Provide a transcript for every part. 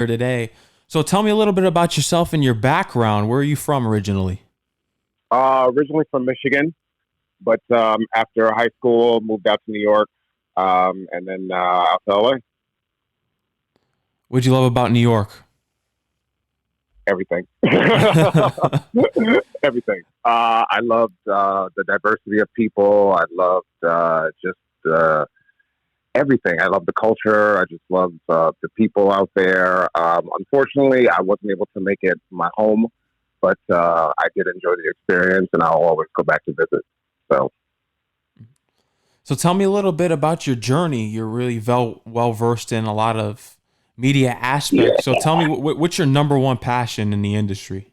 here today. So tell me a little bit about yourself and your background. Where are you from originally? Originally from Michigan, but after high school, moved out to New York, and then out to LA. What'd you love about New York? Everything, everything. I loved the diversity of people. I loved just everything. I loved the culture. I just loved the people out there. Unfortunately, I wasn't able to make it my home, but I did enjoy the experience, and I'll always go back to visit. So, So tell me a little bit about your journey. You're really well versed in a lot of media aspects. So yeah. tell me what's your number one passion in the industry?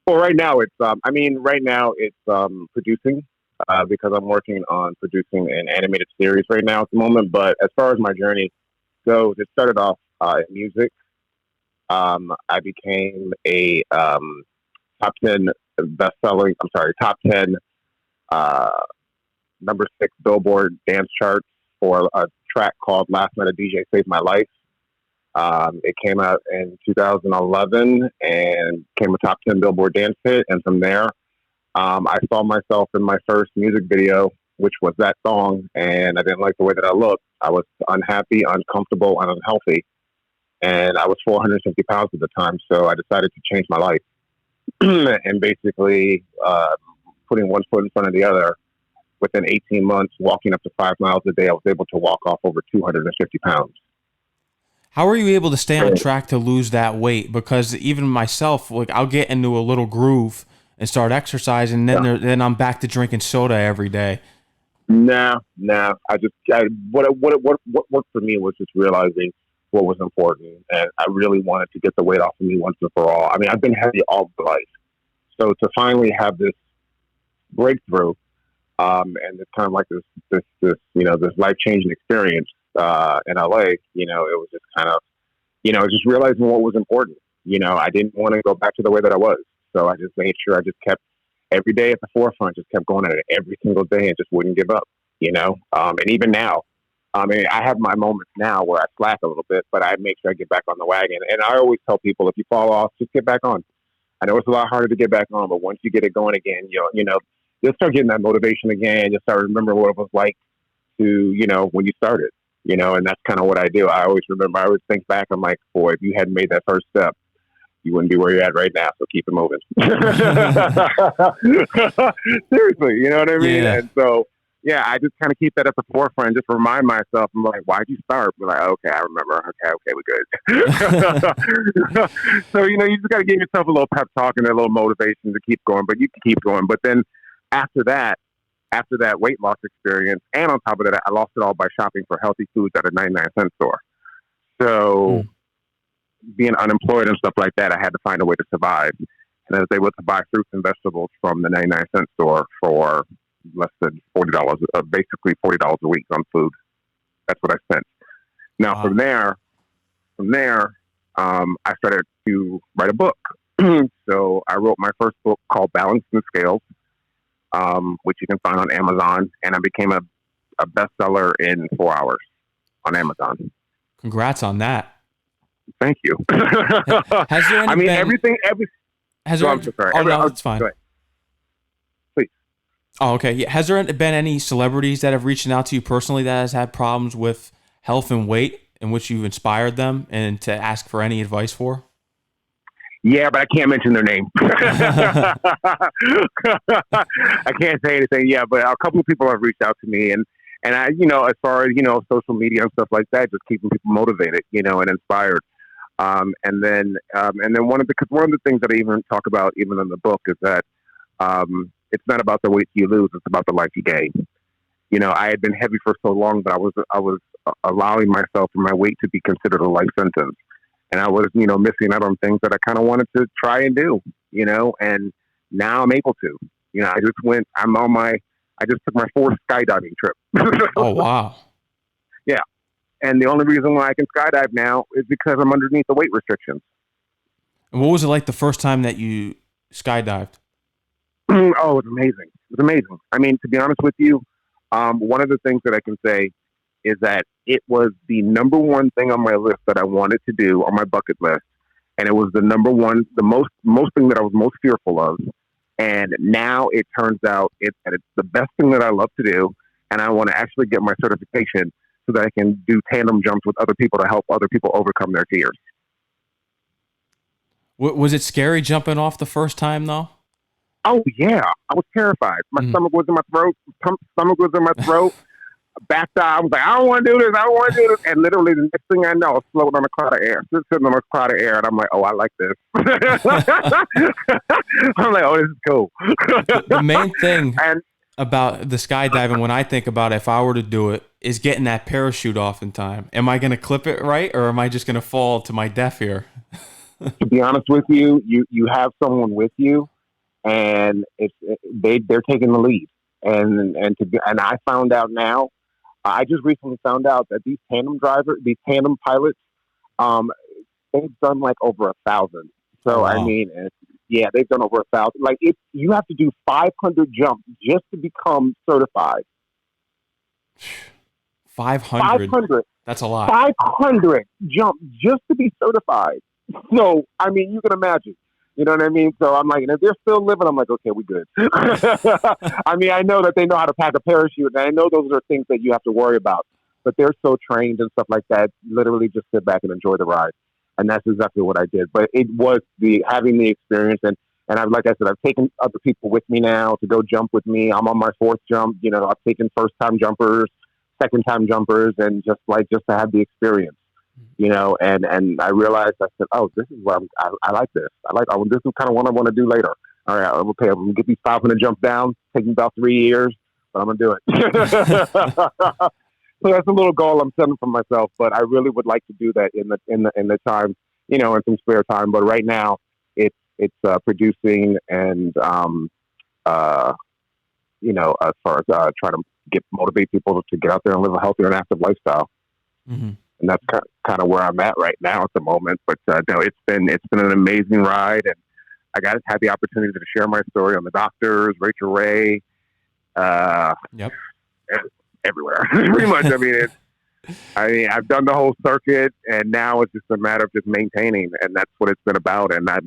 Well, right now it's right now it's producing because I'm working on producing an animated series right now at the moment. But as far as my journey goes, it started off in music. I became a top 10 best-selling. I'm sorry, top 10 uh, number 6 Billboard dance charts for a track called "Last Night a DJ Saved My Life." It came out in 2011 and became a top 10 Billboard dance hit. And from there, I saw myself in my first music video, which was that song. And I didn't like the way that I looked. I was unhappy, uncomfortable, and unhealthy. And I was 450 pounds at the time. So I decided to change my life and basically putting one foot in front of the other. Within 18 months, walking up to 5 miles a day, I was able to walk off over 250 pounds. How are you able to stay on track to lose that weight? Because even myself, like I'll get into a little groove and start exercising, and then I'm back to drinking soda every day. No. What worked for me was just realizing what was important, and I really wanted to get the weight off of me once and for all. I mean, I've been heavy all my life, so to finally have this breakthrough, and it's kind of like this life changing experience in LA. It was just kind of just realizing what was important. I didn't want to go back to the way that I was, so I just made sure I just kept every day at the forefront, just kept going at it every single day, and just wouldn't give up. And even now, I mean, I have my moments now where I slack a little bit, but I make sure I get back on the wagon. And I always tell people, if you fall off, just get back on. I know it's a lot harder to get back on, but once you get it going again, you'll start getting that motivation again. You'll start remembering what it was like to, when you started, and that's kind of what I do. I always think back, I'm like, boy, if you hadn't made that first step, you wouldn't be where you're at right now. So keep it moving. Seriously, you know what I mean? Yeah. And so, yeah, I just kind of keep that at the forefront, just remind myself. I'm like, why'd you start? We're like, okay, I remember. Okay, we're good. So, you just got to give yourself a little pep talk and a little motivation to keep going, but you can keep going. But then after that weight loss experience, and on top of that, I lost it all by shopping for healthy foods at a 99-cent store. So being unemployed and stuff like that, I had to find a way to survive. And I was able to buy fruits and vegetables from the 99-cent store for less than $40, basically $40 a week on food. That's what I spent. Now, Wow. from there, I started to write a book. So I wrote my first book called Balance and Scales, which you can find on Amazon. And I became a bestseller in 4 hours on Amazon. Congrats on that. Thank you. Has there I mean, been, everything. has So there, I'm so sorry. oh, no, it's fine. Go ahead. Please. Oh, okay. Yeah. Has there been any celebrities that have reached out to you personally that has had problems with health and weight in which you've inspired them and to ask for any advice for? Yeah, but I can't mention their name. I can't say anything. Yeah, but a couple of people have reached out to me, and I, as far as social media and stuff like that, just keeping people motivated, and inspired. And then one of the things that I even talk about, even in the book, is that it's not about the weight you lose; it's about the life you gain. I had been heavy for so long that I was allowing myself for my weight to be considered a life sentence, and I was missing out on things that I kind of wanted to try and do. And now I'm able to. I just took my 4th skydiving trip. Oh, wow. Yeah. And the only reason why I can skydive now is because I'm underneath the weight restrictions. And what was it like the first time that you skydived? Oh, it was amazing. It was amazing. I mean, to be honest with you, one of the things that I can say is that it was the number one thing on my list that I wanted to do on my bucket list, and it was the number one, the most thing that I was most fearful of. And now it turns out that it's the best thing that I love to do, and I want to actually get my certification so that I can do tandem jumps with other people to help other people overcome their fears. Was it scary jumping off the first time though? Oh yeah, I was terrified. My stomach was in my throat. Stomach was in my throat. Backed out. I was like, I don't want to do this. I don't want to do this. And literally, the next thing I know, I was floating on a cloud of air, sitting on a cloud of air, and I'm like, oh, I like this. I'm like, oh, this is cool. The main thing about the skydiving, when I think about it, if I were to do it, is getting that parachute off in time. Am I going to clip it right, or am I just going to fall to my death here? To be honest with you, you have someone with you, and they're taking the lead. And I found out now. I just recently found out that these tandem pilots, they've done like over 1,000. So, wow. I mean, yeah, they've done over 1,000. Like, you have to do 500 jumps just to become certified. 500? That's a lot. 500 jumps just to be certified. So, I mean, you can imagine. You know what I mean? So I'm like, and if they're still living, I'm like, okay, we good. I mean, I know that they know how to pack a parachute, and I know those are things that you have to worry about. But they're so trained and stuff like that. Literally, just sit back and enjoy the ride, and that's exactly what I did. But it was having the experience, and like I said, I've taken other people with me now to go jump with me. I'm on my 4th jump. You know, I've taken first-time jumpers, second-time jumpers, and just to have the experience. You know, and I realized, I said, oh, this is what I like this. This is kind of what I want to do later. All right, I'm going to get these 500 jump down. Take me about 3 years, but I'm going to do it. So that's a little goal I'm setting for myself, but I really would like to do that in the time, you know, in some spare time. But right now it's producing and, you know, as far as trying to motivate people to get out there and live a healthier and active lifestyle. Mm-hmm. And that's kind of where I'm at right now at the moment. But no, it's been an amazing ride, and I had the opportunity to share my story on the doctors, Rachel Ray, everywhere, pretty much. I mean, I've done the whole circuit, and now it's just a matter of just maintaining, and that's what it's been about. And I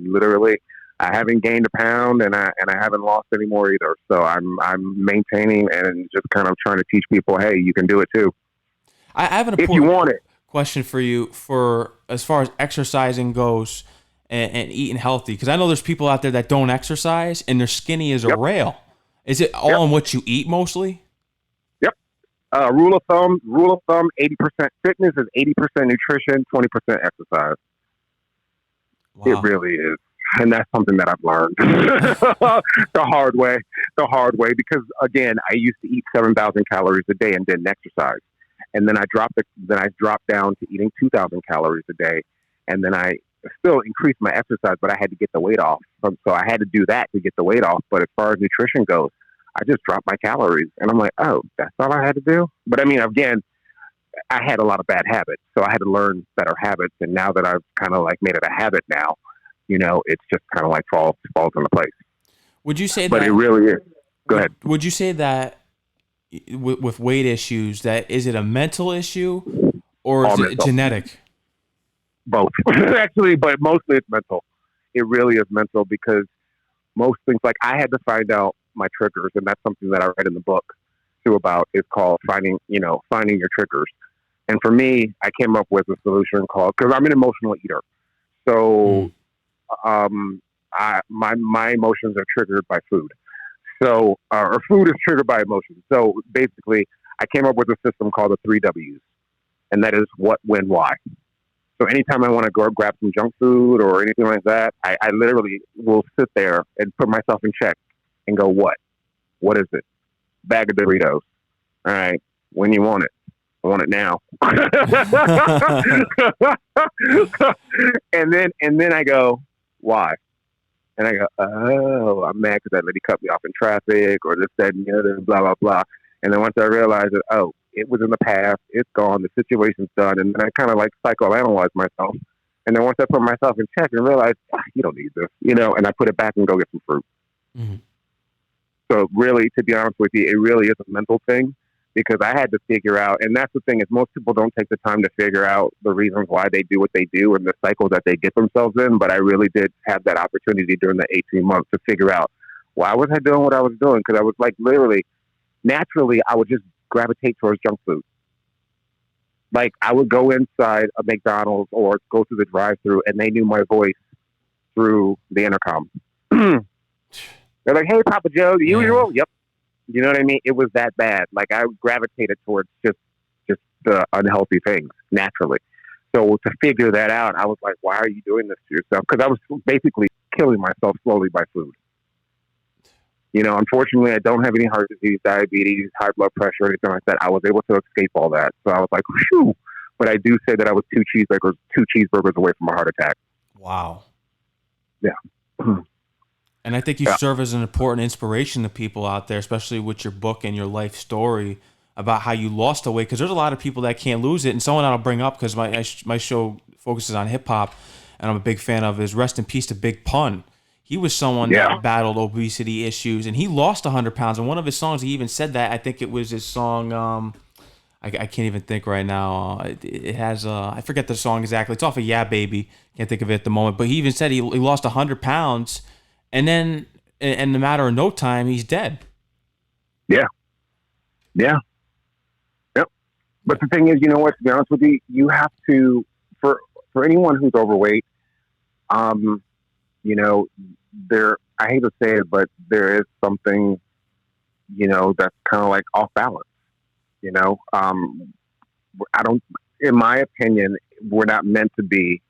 haven't gained a pound, and I haven't lost any more either. So I'm maintaining and just kind of trying to teach people, hey, you can do it too. I have an important question for you for as far as exercising goes and eating healthy, because I know there's people out there that don't exercise and they're skinny as a rail. Is it all on what you eat mostly? Yep. Rule of thumb, 80% fitness is 80% nutrition, 20% exercise. Wow. It really is. And that's something that I've learned the hard way, because again, I used to eat 7,000 calories a day and didn't exercise. And then I dropped down to eating 2,000 calories a day. And then I still increased my exercise, but I had to get the weight off. So I had to do that to get the weight off. But as far as nutrition goes, I just dropped my calories. And I'm like, oh, that's all I had to do? But I mean, again, I had a lot of bad habits. So I had to learn better habits. And now that I've kind of like made it a habit now, you know, it's just kind of like falls into place. Would you say But it really is. Go ahead. Would you say that with weight issues, that is it a mental issue or is it genetic? Both. Actually, but mostly it's mental. It really is mental, because most things, like I had to find out my triggers, and that's something that I read in the book too about. It's called finding your triggers. And for me, I came up with a solution called, because I'm an emotional eater. So my emotions are triggered by food. So, or food is triggered by emotions. So basically, I came up with a system called the 3 W's, and that is what, when, why. So anytime I want to go grab some junk food or anything like that, I literally will sit there and put myself in check and go, what? What is it? Bag of Doritos. All right. When you want it? I want it now. and then I go, why? And I go, oh, I'm mad because that lady cut me off in traffic, or this, that, and the other, blah, blah, blah. And then once I realize that, oh, it was in the past, it's gone, the situation's done, and then I kind of like psychoanalyze myself. And then once I put myself in check and realize, you don't need this, you know, and I put it back and go get some fruit. Mm-hmm. So really, to be honest with you, it really is a mental thing. because I had to figure out, and that's the thing is most people don't take the time to figure out the reasons why they do what they do and the cycle that they get themselves in. But I really did have that opportunity during the 18 months to figure out why was I doing what I was doing? Because I was like literally, naturally, I would just gravitate towards junk food. Like I would go inside a McDonald's or go through the drive-through, and they knew my voice through the intercom. They're like, "Hey, Papa Joe, the usual." Yep. You know what I mean? It was that bad. Like I gravitated towards just the unhealthy things naturally. So to figure that out, I was like, "Why are you doing this to yourself?" Because I was basically killing myself slowly by food. You know, unfortunately, I don't have any heart disease, diabetes, high blood pressure, or anything like that. I was able to escape all that. So I was like, "Whew." But I do say that I was two cheeseburgers away from a heart attack. Wow. Yeah. And I think you serve as an important inspiration to people out there, especially with your book and your life story about how you lost the weight. Because there's a lot of people that can't lose it. And someone I'll bring up, because my show focuses on hip hop, and I'm a big fan of, is rest in peace to Big Pun. He was someone that battled obesity issues, and he lost 100 pounds. And one of his songs, he even said that. I think it was his song. I can't even think right now. It has I forget the song exactly. It's off of Yeah Baby. Can't think of it at the moment. But he even said he lost 100 pounds. And then, in the matter of no time, he's dead. Yeah. Yep. But the thing is, you know what? To be honest with you, you have to, for anyone who's overweight, you know, I hate to say it, but there is something, you know, that's kind of like off balance. You know, in my opinion, we're not meant to be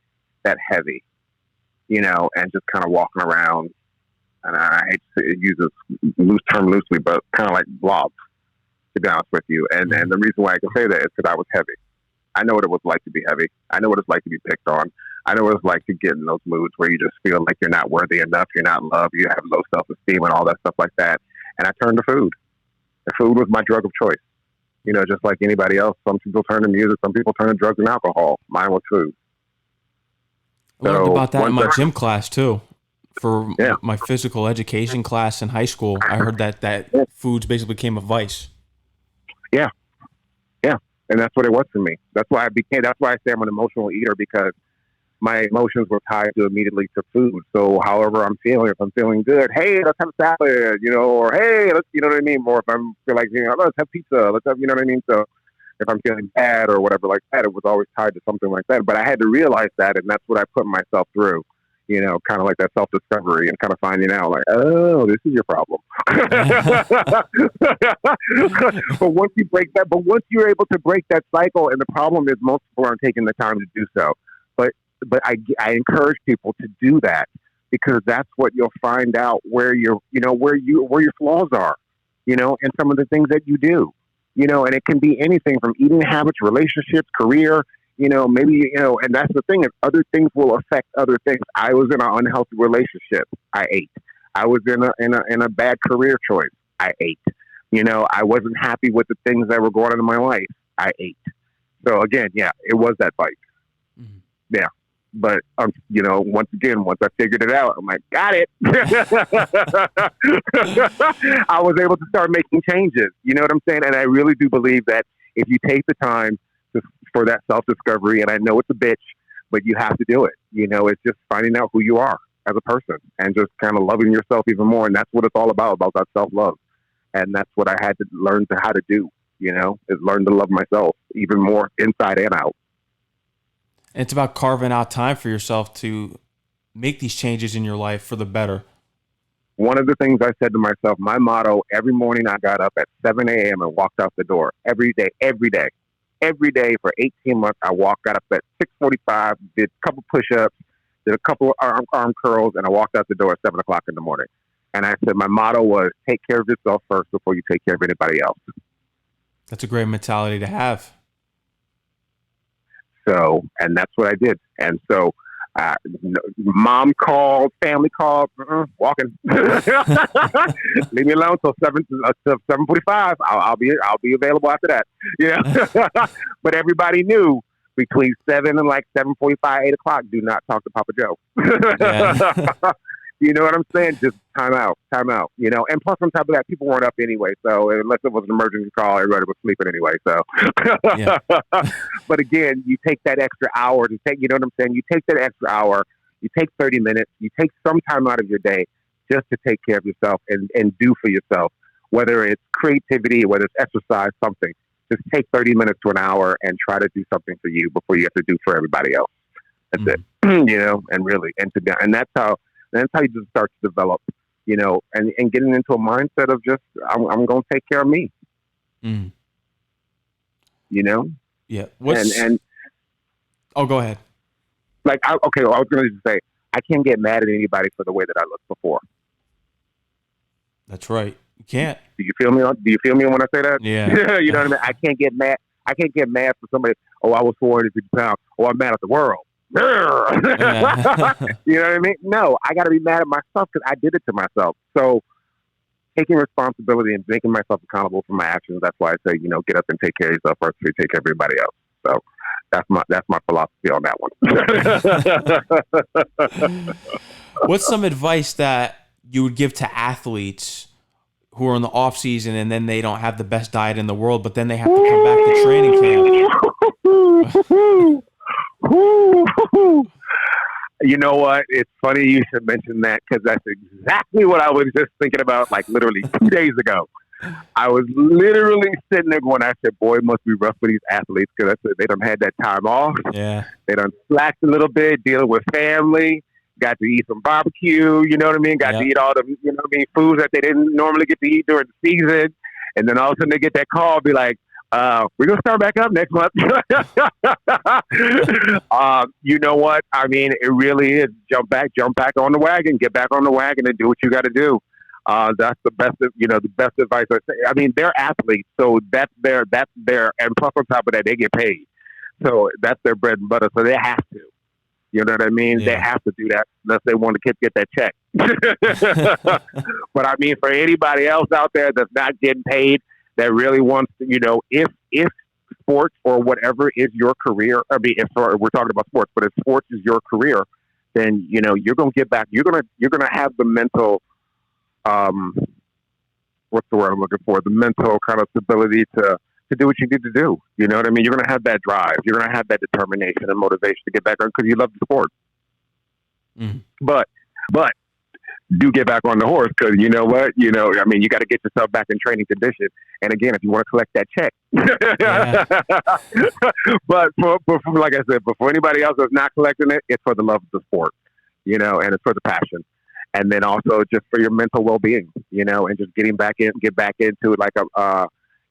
that heavy, you know, and just kind of walking around. And I hate to use this term loosely, but kind of like blobs, to be honest with you. And the reason why I can say that is because I was heavy. I know what it was like to be heavy. I know what it's like to be picked on. I know what it's like to get in those moods where you just feel like you're not worthy enough, you're not loved, you have low self-esteem and all that stuff like that. And I turned to food. The food was my drug of choice. You know, just like anybody else, some people turn to music, some people turn to drugs and alcohol. Mine was food. I learned about that in my gym class, too. For my physical education class in high school, I heard that foods basically became a vice. Yeah. And that's what it was for me. That's why I say I'm an emotional eater, because my emotions were tied immediately to food. So however I'm feeling, if I'm feeling good, hey, let's have a salad, you know, or hey, let's, you know what I mean? Or if I'm feel like, you know, let's have pizza, let's have, you know what I mean? So if I'm feeling bad or whatever like that, it was always tied to something like that. But I had to realize that, and that's what I put myself through, you know, kind of like that self-discovery and kind of finding out like, oh, this is your problem. But once you're able to break that cycle, and the problem is most people aren't taking the time to do so. But I encourage people to do that, because that's what you'll find out where your flaws are, you know, and some of the things that you do, you know, and it can be anything from eating habits, relationships, career, you know, maybe, you know, and that's the thing is other things will affect other things. I was in an unhealthy relationship. I ate. I was in a bad career choice. I ate. You know, I wasn't happy with the things that were going on in my life. I ate. So again, it was that fight. Mm-hmm. Yeah. But, you know, once I figured it out, I'm like, got it. I was able to start making changes. You know what I'm saying? And I really do believe that if you take the time for that self-discovery, and I know it's a bitch, but you have to do it. You know, it's just finding out who you are as a person and just kind of loving yourself even more. And that's what it's all about that self-love. And that's what I had to learn how to do, you know, is learn to love myself even more inside and out. And it's about carving out time for yourself to make these changes in your life for the better. One of the things I said to myself, my motto, every morning I got up at 7 a.m. and walked out the door every day for 18 months. I got up at 6:45, did a couple push-ups, did a couple arm curls, and I walked out the door at 7 o'clock in the morning. And I said, my motto was take care of yourself first before you take care of anybody else. That's a great mentality to have. So, and that's what I did. And so, mom called, family called, walking. Leave me alone till 7:45. I'll be available after that. Yeah. But everybody knew between 7 and like 7:45, 8 o'clock, do not talk to Papa Joe. You know what I'm saying? Just time out, you know? And plus on top of that, people weren't up anyway. So unless it was an emergency call, everybody was sleeping anyway. So, Yeah. but again, you take that extra hour to take, you know what I'm saying? You take that extra hour, you take 30 minutes, you take some time out of your day just to take care of yourself and do for yourself, whether it's creativity, whether it's exercise, something. Just take 30 minutes to an hour and try to do something for you before you have to do for everybody else. That's it, you know, and really, and that's how you just start to develop, you know, and getting into a mindset of just, I'm going to take care of me, you know? Yeah. Oh, go ahead. Like, I was going to just say, I can't get mad at anybody for the way that I looked before. That's right. You can't. Do you feel me? Do you feel me when I say that? Yeah. You know what I mean? I can't get mad. I can't get mad for somebody. Oh, I was 450 pounds. Oh, I'm mad at the world. Yeah. You know what I mean? No, I got to be mad at myself because I did it to myself. So taking responsibility and making myself accountable for my actions. That's why I say, you know, get up and take care of yourself first before you take care of everybody else. So that's my philosophy on that one. What's some advice that you would give to athletes who are in the off season and then they don't have the best diet in the world, but then they have to come back to training camp? You know what? It's funny you should mention that because that's exactly what I was just thinking about, like literally 2 days ago. I was literally sitting there going, I said, boy, it must be rough for these athletes because they done had that time off. Yeah. They done slacked a little bit, dealing with family, got to eat some barbecue, you know what I mean? Got to eat all the, you know what I mean, foods that they didn't normally get to eat during the season. And then all of a sudden they get that call, be like, we're going to start back up next month. You know what? I mean, it really is jump back on the wagon, get back on the wagon and do what you got to do. That's the best, you know, the best advice I say. I mean, they're athletes, so that's their, and plus on top of that, they get paid. So that's their bread and butter. So they have to, you know what I mean? Yeah. They have to do that unless they want to get that check. But I mean, for anybody else out there that's not getting paid, that really wants to, you know, if sports or whatever is your career, I mean, if we're talking about sports, but if sports is your career, then, you know, you're going to get back. You're going to have the mental, what's the word I'm looking for? The mental kind of stability to do what you need to do. You know what I mean? You're going to have that drive. You're going to have that determination and motivation to get back on because you love the sport. But do get back on the horse because you know what? You know, I mean, you got to get yourself back in training condition. And again, if you want to collect that check. But for like I said, but for anybody else that's not collecting it, it's for the love of the sport, you know, and it's for the passion. And then also just for your mental well-being, you know, and just get back into it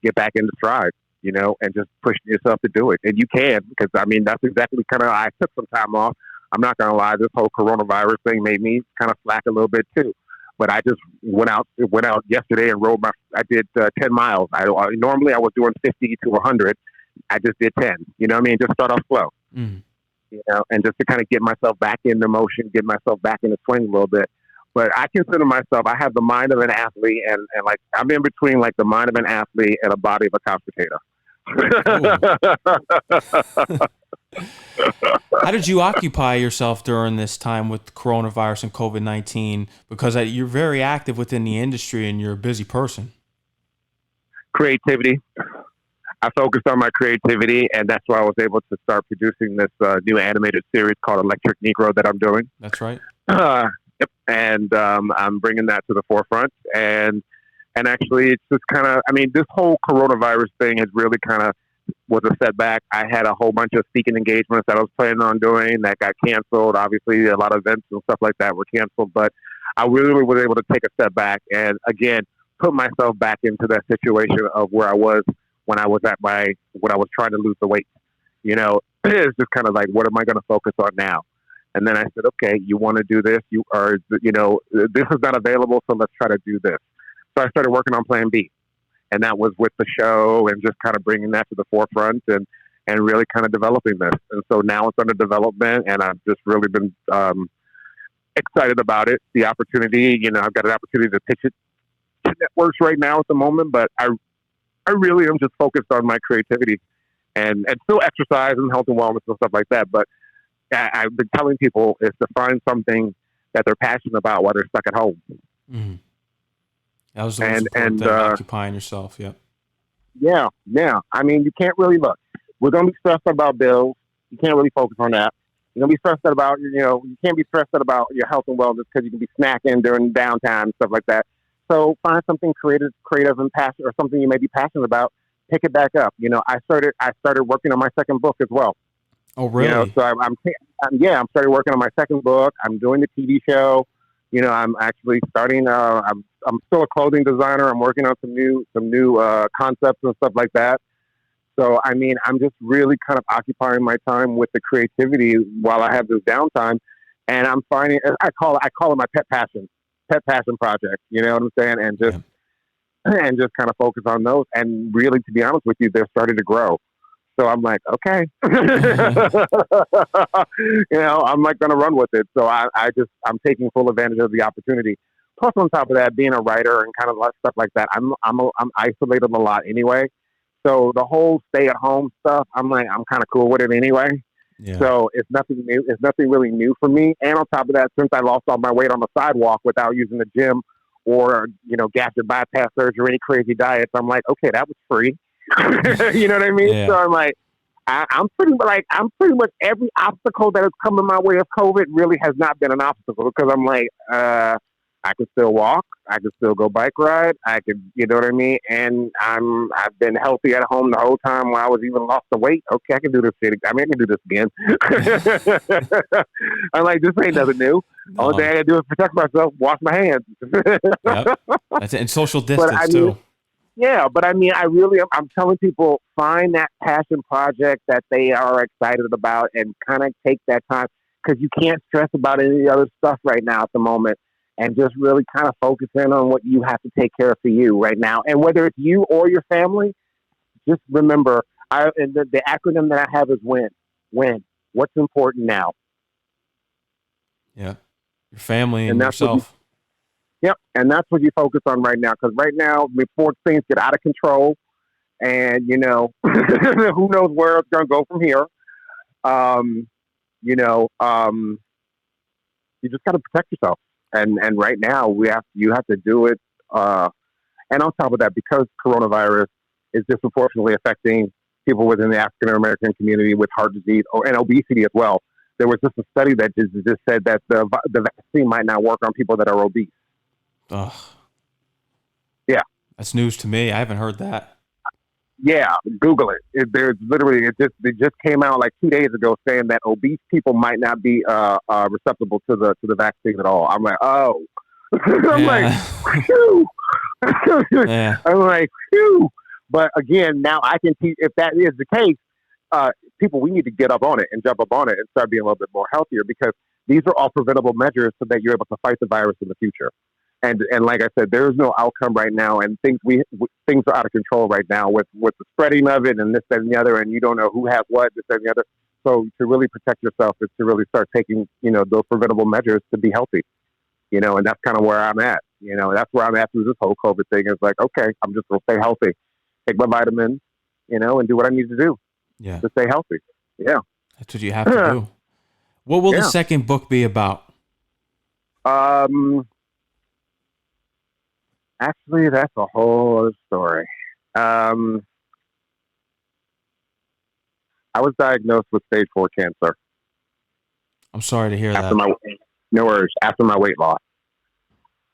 get back into stride, you know, and just pushing yourself to do it. And you can, because I mean, that's exactly kind of, I took some time off. I'm not going to lie. This whole coronavirus thing made me kind of slack a little bit too. But I just went out yesterday and I did 10 miles. Normally I was doing 50 to 100. I just did 10, you know what I mean? Just start off slow, you know, and just to kind of get myself back into motion, get myself back in the swing a little bit. But I consider myself, I have the mind of an athlete and like, I'm in between like the mind of an athlete and a body of a couch potato. How did you occupy yourself during this time with coronavirus and COVID-19? Because you're very active within the industry and you're a busy person. Creativity. I focused on my creativity, and that's why I was able to start producing this new animated series called Electric Negro that I'm doing. That's right. Yep. And I'm bringing that to the forefront. And actually, it's just kind of, I mean, this whole coronavirus thing has really kind of was a setback. I had a whole bunch of speaking engagements that I was planning on doing that got canceled. Obviously, a lot of events and stuff like that were canceled, but I really was able to take a step back and, again, put myself back into that situation of where I was when I was when I was trying to lose the weight. You know, it's just kind of like, what am I going to focus on now? And then I said, okay, you want to do this? You know, this is not available, so let's try to do this. So I started working on Plan B. And that was with the show and just kind of bringing that to the forefront and really kind of developing this. And so now it's under development, and I've just really been excited about it. The opportunity, you know, I've got an opportunity to pitch it to networks right now at the moment, but I really am just focused on my creativity and still exercise and health and wellness and stuff like that. But I've been telling people is to find something that they're passionate about while they're stuck at home. Mm-hmm. That was the most important thing, occupying yourself. Yep. Yeah. I mean, you can't really look. We're going to be stressed about bills. You can't really focus on that. You're going to be stressed about, you can't be stressed about your health and wellness because you can be snacking during downtime and stuff like that. So find something creative and passionate, or something you may be passionate about. Pick it back up. I started working on my second book as well. Oh, really? So I'm started working on my second book. I'm doing the TV show. I'm actually starting. I'm still a clothing designer. I'm working on some new concepts and stuff like that. So I mean, I'm just really kind of occupying my time with the creativity while I have this downtime, and I'm finding I call it my pet passion project. You know what I'm saying? And just kind of focus on those. And really, to be honest with you, they're starting to grow. So I'm like, okay, I'm like going to run with it. So I'm taking full advantage of the opportunity. Plus, on top of that, being a writer and kind of stuff like that, I'm isolated a lot anyway. So the whole stay at home stuff, I'm kind of cool with it anyway. Yeah. So it's nothing new. It's nothing really new for me. And on top of that, since I lost all my weight on the sidewalk without using the gym or, gastric bypass surgery or any crazy diets, I'm like, okay, that was free. You know what I mean? Yeah. So I'm like, I'm pretty much every obstacle that has come in my way of COVID really has not been an obstacle, because I'm like, I can still walk, I can still go bike ride, I could, you know what I mean? And I've been healthy at home the whole time while I was even lost the weight. Okay, I can do this shit. I mean, I can do this again. I'm like, this ain't nothing new. No. Only thing I gotta do is protect myself, wash my hands. Yep. That's it. And social distance too. Yeah, but I mean, I'm telling people, find that passion project that they are excited about and kind of take that time, because you can't stress about any other stuff right now at the moment, and just really kind of focus in on what you have to take care of for you right now. And whether it's you or your family, just remember, the acronym that I have is WIN. WIN. What's important now? Yeah. Your family and yourself. Yep, and that's what you focus on right now. Because right now, before things get out of control, and who knows where it's going to go from here. You just got to protect yourself. And right now, you have to do it. And on top of that, because coronavirus is disproportionately affecting people within the African American community with heart disease and obesity as well. There was just a study that just said that the vaccine might not work on people that are obese. Ugh. Yeah. That's news to me. I haven't heard that. Yeah, Google it. It just came out like 2 days ago saying that obese people might not be receptible to the vaccine at all. I'm like, oh. I'm like, phew. Yeah. I'm like, phew. But again, now I can teach, if that is the case, people, we need to get up on it and jump up on it and start being a little bit more healthier, because these are all preventable measures so that you're able to fight the virus in the future. And like I said, there's no outcome right now, and things are out of control right now with the spreading of it and this, that, and the other, and you don't know who has what, this, that, and the other. So to really protect yourself is to really start taking, those preventable measures to be healthy, and that's kind of where I'm at. That's where I'm at through this whole COVID thing. Is like, okay, I'm just going to stay healthy, take my vitamins, and do what I need to do to stay healthy. Yeah. That's what you have to do. What will the second book be about? Actually, that's a whole other story. I was diagnosed with stage 4 cancer. I'm sorry to hear that. No worries. After my weight loss.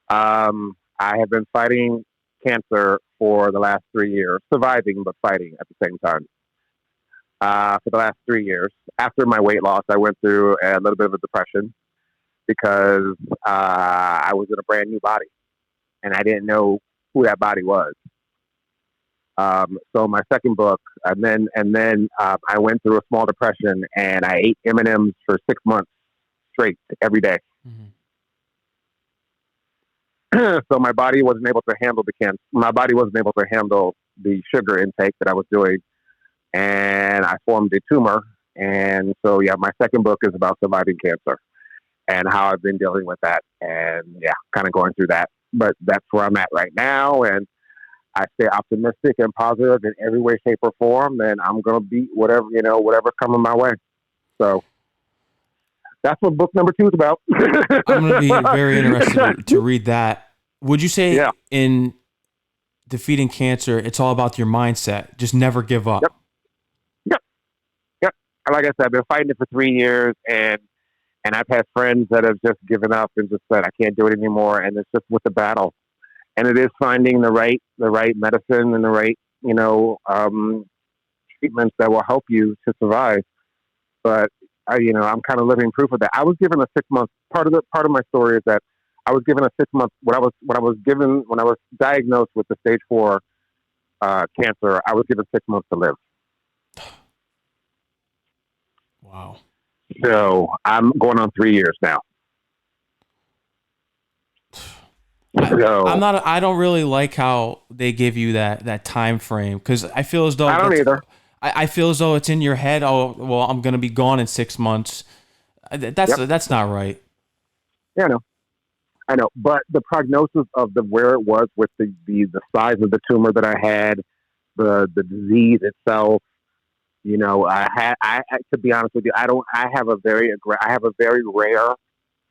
I have been fighting cancer for the last 3 years, surviving but fighting at the same time. For the last 3 years. After my weight loss, I went through a little bit of a depression because I was in a brand new body. And I didn't know who that body was. So my second book, and then I went through a small depression, and I ate M&Ms for 6 months straight every day. Mm-hmm. So my body wasn't able to handle the cancer. My body wasn't able to handle the sugar intake that I was doing, and I formed a tumor. And so, my second book is about surviving cancer and how I've been dealing with that, and kind of going through that. But that's where I'm at right now, and I stay optimistic and positive in every way, shape, or form, and I'm going to beat whatever's coming my way. So That's what book number 2 is about. I'm going to be very interested to read that. Would you say in defeating cancer, it's all about your mindset? Just never give up. Yep. Like I said, I've been fighting it for 3 years, and I've had friends that have just given up and just said, I can't do it anymore. And it's just with the battle. And it is finding the right medicine and the right, treatments that will help you to survive. But I'm kind of living proof of that. I was given a 6-month, part of my story is that I was given a 6-month, when I was diagnosed with the stage 4 cancer, I was given 6 months to live. Wow. So I'm going on 3 years now. I don't really like how they give you that time frame, because I feel as though I don't either. I feel as though it's in your head. Oh, well, I'm going to be gone in 6 months. That's not right. Yeah, I know. But the prognosis of where it was with the size of the tumor that I had, the disease itself, I to be honest with you, I have a very rare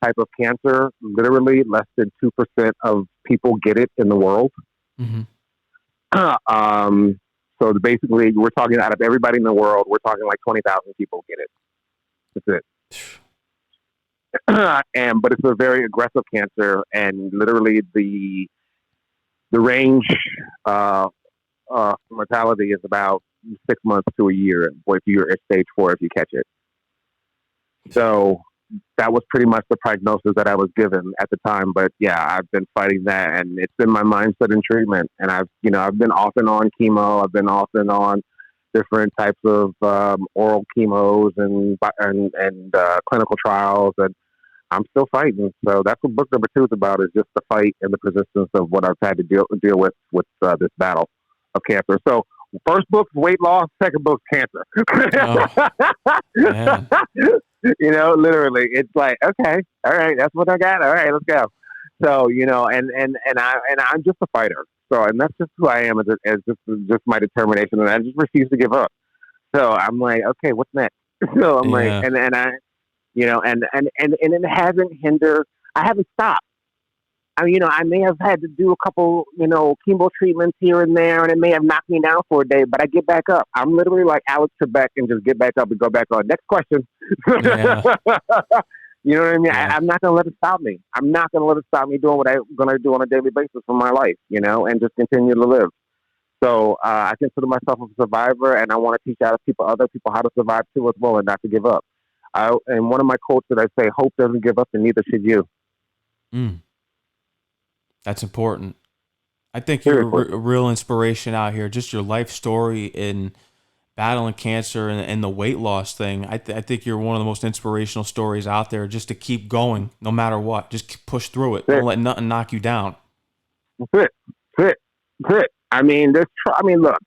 type of cancer. Literally less than 2% of people get it in the world. Mm-hmm. So basically, we're talking out of everybody in the world, we're talking like 20,000 people get it. That's it. But it's a very aggressive cancer, and literally the range mortality is about 6 months to a year if you're at stage 4 if you catch it. So that was pretty much the prognosis that I was given at the time. But yeah, I've been fighting that, and it's been my mindset in treatment. And I've been off and on chemo. I've been off and on different types of oral chemos and clinical trials, and I'm still fighting. So that's what book number 2 is about, is just the fight and the persistence of what I've had to deal with this battle of cancer. So first book's weight loss, second book's cancer. Literally, it's like, okay, all right, that's what I got. All right, let's go. So, and I'm just a fighter. So, and that's just who I am, as just my determination, and I just refuse to give up. So I'm like, okay, what's next? So I'm like, and it hasn't hindered. I haven't stopped. I may have had to do a couple, chemo treatments here and there, and it may have knocked me down for a day, but I get back up. I'm literally like Alex Trebek and just get back up and go back on. Next question. Yeah. You know what I mean? Yeah. I'm not going to let it stop me. I'm not going to let it stop me doing what I'm going to do on a daily basis for my life, and just continue to live. So I consider myself a survivor, and I want to teach other people how to survive too as well, and not to give up. And one of my quotes that I say, hope doesn't give up, and neither should you. That's important. I think you're a real inspiration out here. Just your life story in battling cancer and the weight loss thing. I think you're one of the most inspirational stories out there, just to keep going no matter what. Just push through it. Don't let nothing knock you down. That's it. I mean, look,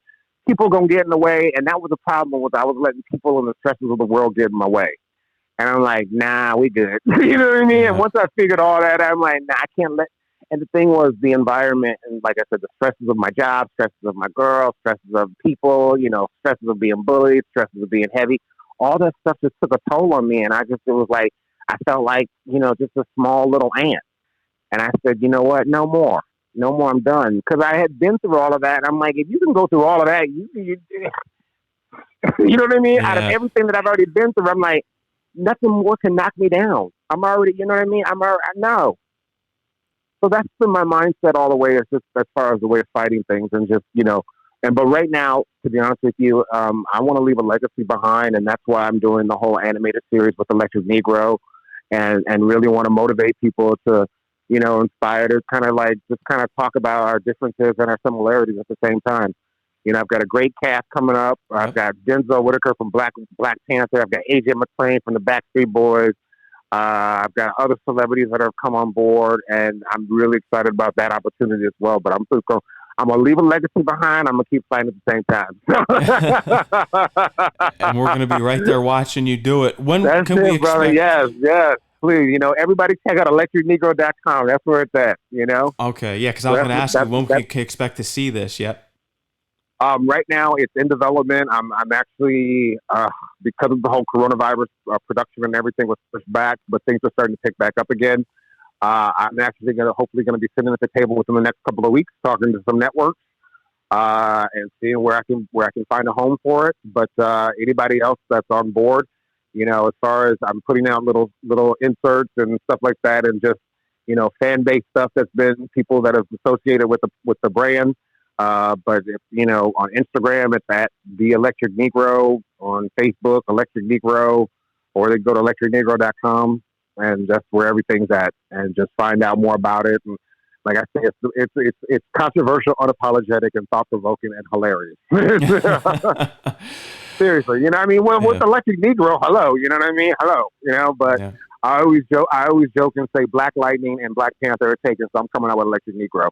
people going to get in the way, and that was the problem, was I was letting people and the stresses of the world get in my way. And I'm like, nah, we good. You know what I mean? Yeah. And once I figured all that, I'm like, nah, I can't let. And the thing was the environment, and like I said, the stresses of my job, stresses of my girl, stresses of people, stresses of being bullied, stresses of being heavy. All that stuff just took a toll on me, and I felt like, just a small little ant. And I said, you know what? No more, I'm done. Because I had been through all of that, and I'm like, if you can go through all of that, you know what I mean? Yeah. Out of everything that I've already been through, I'm like, nothing more can knock me down. I'm already, you know what I mean? No. So that's been my mindset all the way, as far as the way of fighting things, and just, but right now, to be honest with you, I want to leave a legacy behind, and that's why I'm doing the whole animated series with Electric Negro, and really want to motivate people to, inspire to kind of talk about our differences and our similarities at the same time. I've got a great cast coming up. I've got Denzel Whitaker from Black Panther. I've got AJ McClain from the Backstreet Boys. I've got other celebrities that have come on board, and I'm really excited about that opportunity as well. But I'm going to leave a legacy behind. I'm going to keep fighting at the same time. And we're going to be right there watching you do it. When That's can it, we brother. expect? Yes. Please, everybody check out electricnegro.com. That's where it's at, Okay, yeah, because I was going to ask you when we can expect to see this. Yep. Right now, it's in development. I'm actually, because of the whole coronavirus production and everything was pushed back, but things are starting to pick back up again. I'm actually hopefully going to be sitting at the table within the next couple of weeks, talking to some networks and seeing where I can find a home for it. But anybody else that's on board, as far as I'm putting out little inserts and stuff like that, and just fan based stuff that's been people that have associated with the brand. But if, on Instagram, it's at the Electric Negro. On Facebook, Electric Negro, or they go to electricnegro.com, and that's where everything's at. And just find out more about it. And like I say, it's controversial, unapologetic, and thought provoking, and hilarious. Seriously, you know what I mean? Well, with Electric Negro, hello, you know what I mean? Hello, But I always joke and say Black Lightning and Black Panther are taken, so I'm coming out with Electric Negro.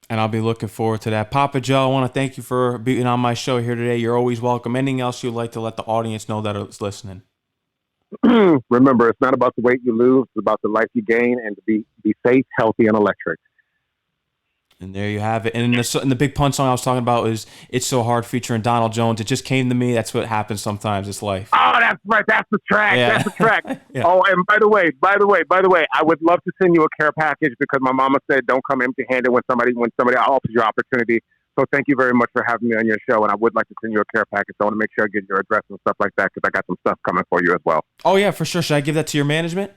And I'll be looking forward to that. Papa Joe, I want to thank you for being on my show here today. You're always welcome. Anything else you'd like to let the audience know that is listening? Remember, it's not about the weight you lose. It's about the life you gain, and to be safe, healthy, and electric. And there you have it. And in the Big Pun song I was talking about is "It's So Hard" featuring Donald Jones. It just came to me. That's what happens sometimes. It's life. Oh, that's right. That's the track. Yeah. That's the track. Yeah. Oh, and by the way, I would love to send you a care package because my mama said don't come empty-handed when somebody offers you opportunity. So thank you very much for having me on your show, and I would like to send you a care package. So I want to make sure I get your address and stuff like that because I got some stuff coming for you as well. Oh yeah, for sure. Should I give that to your management?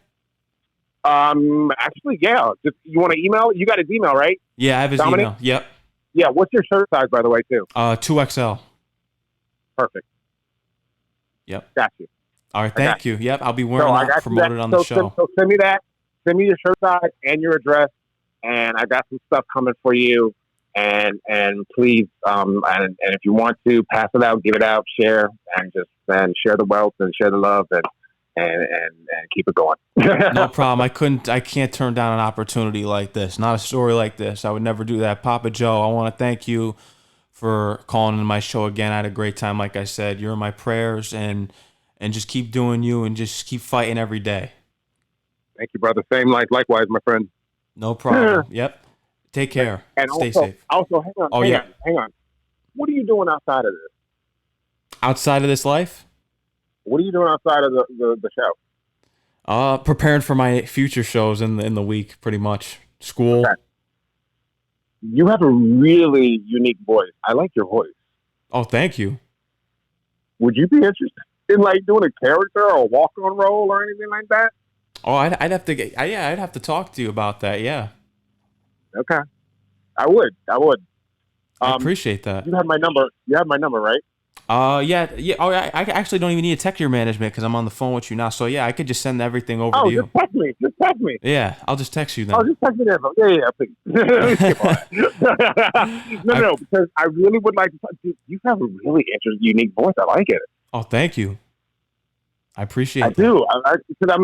Actually, yeah. Just you want to email? You got his email, right? Yeah, I have his Dominic? email. Yep. Yeah. What's your shirt size, by the way, too? 2XL. Perfect. Yep. Got you. All right. Thank you. Yep. I'll be wearing that promoted on the show. So send me that. Send me your shirt size and your address, and I got some stuff coming for you. And please, and if you want to pass it out, give it out, share, and share the wealth and share the love and keep it going. No problem. I can't turn down an opportunity like this. Not a story like this. I would never do that. Papa Joe, I want to thank you for calling in my show again. I had a great time. Like I said, you're in my prayers, and just keep doing you and just keep fighting every day. Thank you, brother. Same likewise, my friend. No problem. Yep. Take care. And stay safe. Also, hang on. What are you doing outside of this? Outside of this life? What are you doing outside of the show? Preparing for my future shows in the week, pretty much. School. Okay. You have a really unique voice. I like your voice. Oh, thank you. Would you be interested in doing a character or a walk-on role or anything like that? Oh, I'd have to talk to you about that. Yeah. Okay. I would. I appreciate that. You have my number. You have my number, right? Yeah. Oh, I actually don't even need to text your management because I'm on the phone with you now. So yeah, I could just send everything over to you. Just text me. Yeah, I'll just text you then. Oh, just text me there. Yeah, please. No, because I really would like to talk to you. You have a really interesting, unique voice. I like it. Oh, thank you. I appreciate it. I do. Because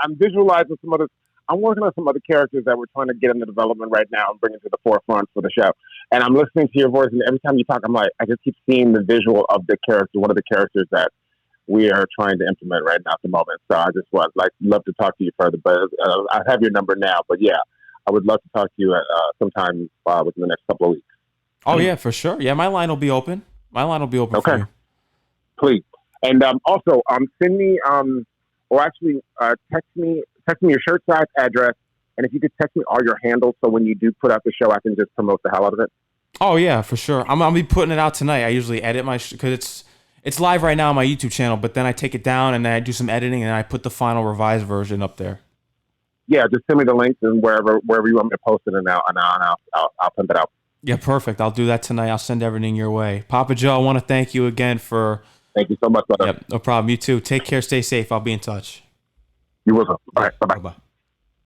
I'm visualizing some other. I'm working on some other characters that we're trying to get into development right now and bring it to the forefront for the show. And I'm listening to your voice, and every time you talk, I just keep seeing the visual of the character, one of the characters that we are trying to implement right now at the moment. So I just would love to talk to you further. But I have your number now. But yeah, I would love to talk to you sometime within the next couple of weeks. Oh yeah, for sure. Yeah, my line will be open. Okay. For you. Please. And also, send me text me your shirt size, address, and if you could text me all your handles, so when you do put out the show, I can just promote the hell out of it. Oh yeah, for sure. I'll be putting it out tonight. I usually edit because it's live right now on my YouTube channel, but then I take it down and then I do some editing and I put the final revised version up there. Yeah, just send me the links and wherever you want me to post it, and I'll pump it out. Yeah, perfect. I'll do that tonight. I'll send everything your way. Papa Joe, I want to thank you again for. Thank you so much, brother. Yep, no problem. You too. Take care. Stay safe. I'll be in touch. You will. All right. Bye-bye. Bye-bye.